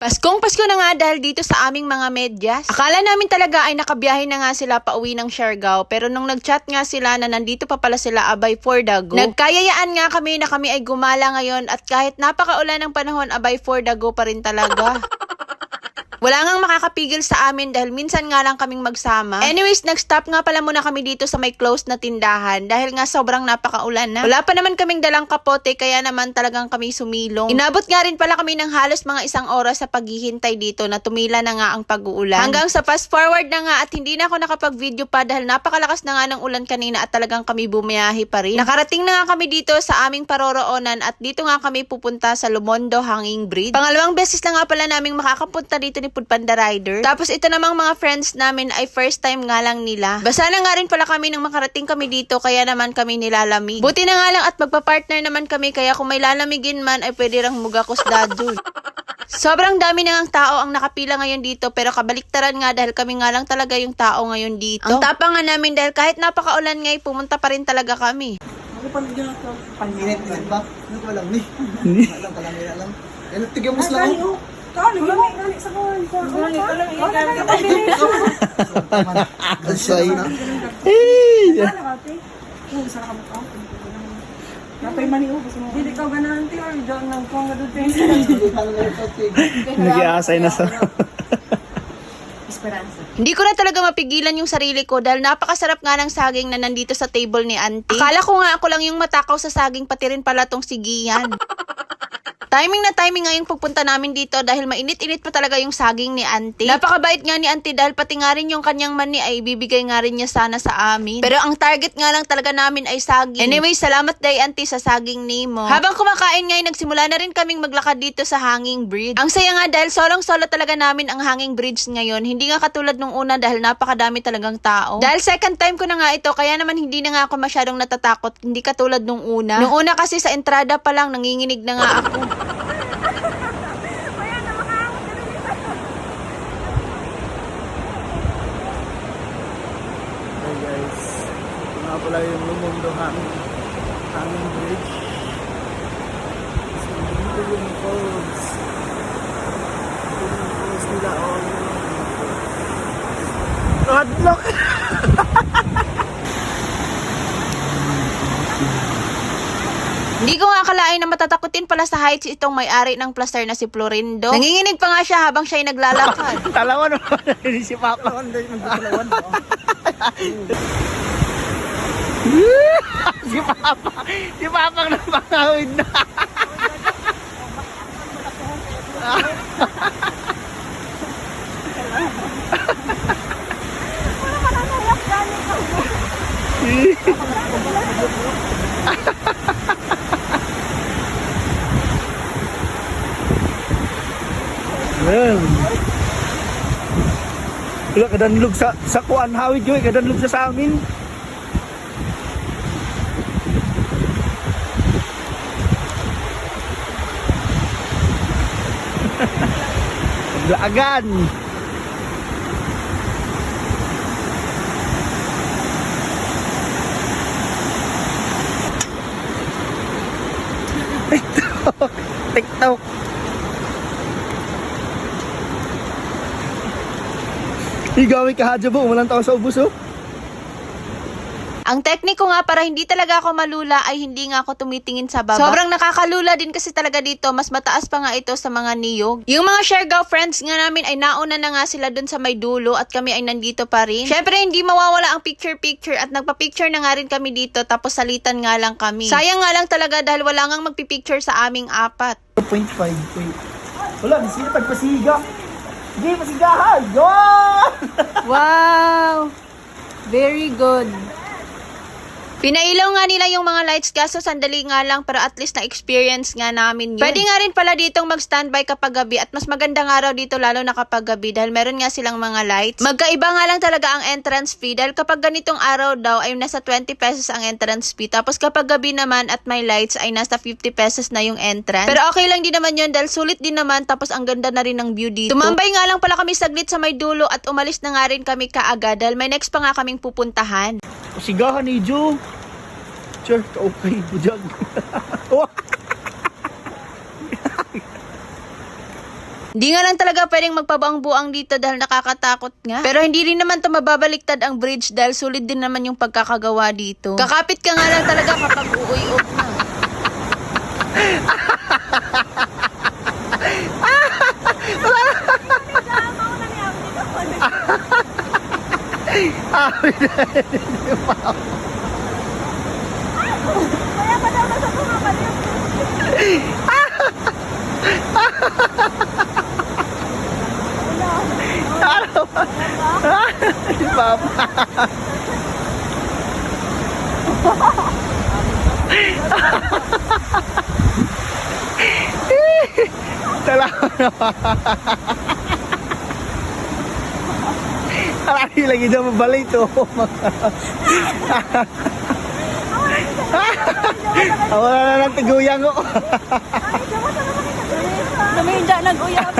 Paskong Pasko na nga dahil dito sa aming mga medyas. Akala namin talaga ay nakabiyahe na nga sila pauwi ng Siargao, pero nung nagchat nga sila na nandito pa pala sila abay for the go. Nagkayayaan nga kami na kami ay gumala ngayon at kahit napakaulan ng panahon abay for the go pa rin talaga. Wala ngang makakapigil sa amin dahil minsan nga lang kaming magsama. Anyways, nag-stop nga pala muna kami dito sa may closed na tindahan dahil nga sobrang napakaulan na. Wala pa naman kaming dalang kapote kaya naman talagang kami sumilong. Inabot nga rin pala kami ng halos mga 1 oras sa paghihintay dito na tumila na nga ang pag-uulan. Hanggang sa fast forward na nga at hindi na ako nakapag-video pa dahil napakalakas na nga ng ulan kanina at talagang kami bumiyahe pa rin. Nakarating na nga kami dito sa aming paroroonan at dito nga kami pupunta sa Lumondo Hanging Bridge. Pangalawang beses na nga pala naming makakapunta dito ni Foodpanda Rider. Tapos ito namang mga friends namin ay first time nga lang nila. Basa na nga rin pala kami nang makarating kami dito kaya naman kami nilalamig. Buti na nga lang at magpa-partner naman kami kaya kung may lalamigin man ay pwede rang mugakos dadun. Sobrang dami na ng tao ang nakapila ngayon dito pero kabaliktaran nga dahil kami nga lang talaga yung tao ngayon dito. Ang tapang nga namin dahil kahit napakaulan ngay pumunta pa rin talaga kami. Ano pa rin dyan ito? Panginit ba? Ano pa lang ni? Alam ka lang, alam. Ano, tigyan mo sila ko? Kali sa kawan. Kali ka lang, Alsay na. Napay mani o, gusto mo. Hindi ka ganahan ti or dyan lang kung nga doon Nag-iasay na sa... Esperanza. Hindi ko na talaga mapigilan yung sarili ko dahil napakasarap nga ng saging na nandito sa table ni auntie. Akala ko nga ako lang yung matakaw sa saging pati rin pala tong si Gian. Timing na timing nga yung pagpunta namin dito dahil mainit-init pa talaga yung saging ni auntie. Napakabait nga ni auntie dahil pati nga rin yung kanyang mani ay ibibigay nga rin niya sana sa amin. Pero ang target nga lang talaga namin ay saging. Anyway, salamat day auntie sa saging nimo. Habang kumakain nga nagsimula na rin kaming maglakad dito sa Hanging Bridge. Ang saya nga dahil solong-solo talaga namin ang Hanging Bridge ngayon. Hindi nga katulad nung una dahil napakadami talagang tao. Dahil second time ko na nga ito kaya naman hindi na nga ako masyadong natatakot. Hindi katulad nung una. Nung una kasi sa entrada pa lang nanginginig na nga ako. Hey guys, ito nga pala yung Lumondo Hanging Bridge. So, dito yung falls. Ito yung falls nila. Roadblock! Hindi ko nga akalain na matatakutin pala sa heights itong may-ari ng plaster na si Florindo. Nanginginig pa nga siya habang siya'y naglalakad. Talawan naman si Papa. Talawan dahil magpapalawan. Si Papa ang napangawid na. Well, wala kadanlog sa kuan hawid yo, kadanlog sa amin. Laagan. TikTok. Higawi ka hadya bo, walang tao sa ubos oh. Ang tekniko nga para hindi talaga ako malula ay hindi nga ako tumitingin sa baba. Sobrang nakakalula din kasi talaga dito. Mas mataas pa nga ito sa mga niyog. Yung mga Siargao friends nga namin ay nauna na nga sila dun sa may dulo at kami ay nandito pa rin. Syempre hindi mawawala ang picture-picture at nagpa-picture na nga rin kami dito tapos salitan nga lang kami. Sayang nga lang talaga dahil wala ngang magpipicture sa aming apat. 0.5. Wala, sino pagpasiga? Hindi, pasigahan! Yun! Wow! Very good. Pinailaw nga nila yung mga lights kaso sandali nga lang pero at least na-experience nga namin yun. Pwede nga rin pala ditong mag-standby kapag gabi at mas maganda nga raw dito lalo na kapag gabi dahil meron nga silang mga lights. Magkaiba nga lang talaga ang entrance fee dahil kapag ganitong araw daw ay nasa 20 pesos ang entrance fee tapos kapag gabi naman at may lights ay nasa 50 pesos na yung entrance. Pero okay lang din naman yun dahil sulit din naman tapos ang ganda na rin ng view dito. Tumambay nga lang pala kami saglit sa may dulo at umalis na nga rin kami kaagad dahil may next pa nga kaming pupuntahan. Pasigahan ni Joe. Sure, okay, bujag. Hindi nga lang talaga pwedeng magpabuang-buang dito dahil nakakatakot nga. Pero hindi rin naman to mababaliktad ang bridge dahil sulit din naman yung pagkakagawa dito. Kakapit ka nga lang talaga kapag uuy-up na. Kaya pa daw nasa pumapaliw. Si Papa. Salamat naman. Lagi lagi daw mabalik to. Wala na lang tiguyang ko. Namindya nag-uyap.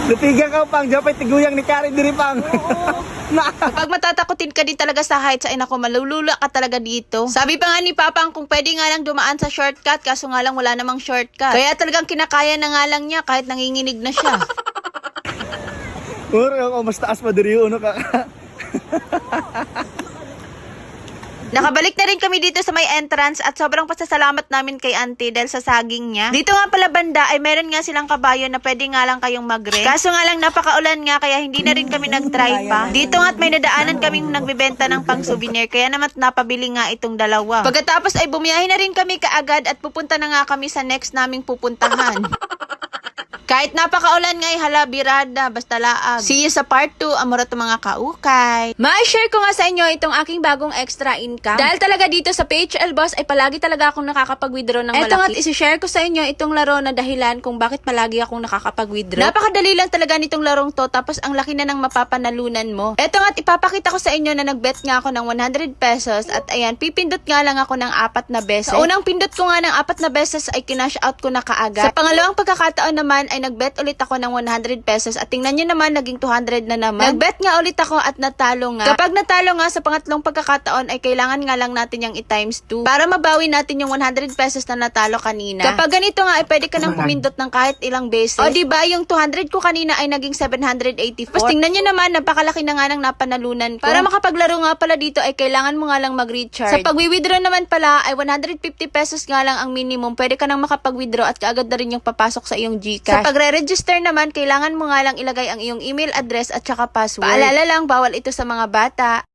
Lupigan ka pang, dapat tiguyang ni Karen diri pang. Kapag matatakotin ka din talaga sa heights, ay naku, malulula ka talaga dito. Sabi pa nga ni Papang kung pwede nga lang dumaan sa shortcut, kaso nga lang wala namang shortcut. Kaya talagang kinakaya na nga lang niya kahit nanginginig na siya. Uro ako mas taas pa diri uno ka. Nakabalik na rin kami dito sa may entrance at sobrang pasasalamat namin kay auntie dahil sa saging niya. Dito nga pala banda ay meron nga silang kabayo na pwede nga lang kayong mag-rent. Kaso nga lang napakaulan nga kaya hindi na rin kami nag-try pa. Dito nga't may nadaanan kaming nagbebenta ng pang souvenir kaya naman napabili nga itong dalawa. Pagkatapos ay bumiyahe na rin kami kaagad at pupunta na nga kami sa next naming pupuntahan. Kahit napakaulan ngay hala birada basta laag. See you sa part 2 amura to mga kaukay. Ma-share ko nga sa inyo itong aking bagong extra income. Dahil talaga dito sa PHL Boss ay palagi talaga akong nakakapag-withdraw ng malaki. Eto nga't isi-share ko sa inyo itong laro na dahilan kung bakit palagi akong nakakapag-withdraw. Napakadali lang talaga nitong larong to tapos ang laki na ng mapapanalunan mo. Eto nga't ipapakita ko sa inyo na nag-bet nga ako ng 100 pesos at ayan pipindot nga lang ako ng 4 na beses. Sa unang pindot ko nga ng 4 na beses ay kinash out ko na kaagad. Sa pangalawang pagkakataon naman ay nag-bet ulit ako ng 100 pesos at tingnan nyo naman naging 200 na naman. Nag-bet nga ulit ako at natalo nga. Kapag natalo nga sa pangatlong pagkakataon ay kailangan nga lang natin yung i-times 2 para mabawi natin yung 100 pesos na natalo kanina. Kapag ganito nga ay pwede ka nang pumindot ng kahit ilang beses. O diba yung 200 ko kanina ay naging 784. Tapos tingnan nyo naman napakalaki na nga ng napanalunan ko. Para makapaglaro nga pala dito ay kailangan mo nga lang mag-recharge. Sa pag-withdraw naman pala ay 150 pesos nga lang ang minimum. Pwede ka nang makapag-withdraw at kaagad na rin yung papasok sa iyong GCash. Sa pagre-register naman, kailangan mo nga lang ilagay ang iyong email address at saka password. Paalala lang, bawal ito sa mga bata.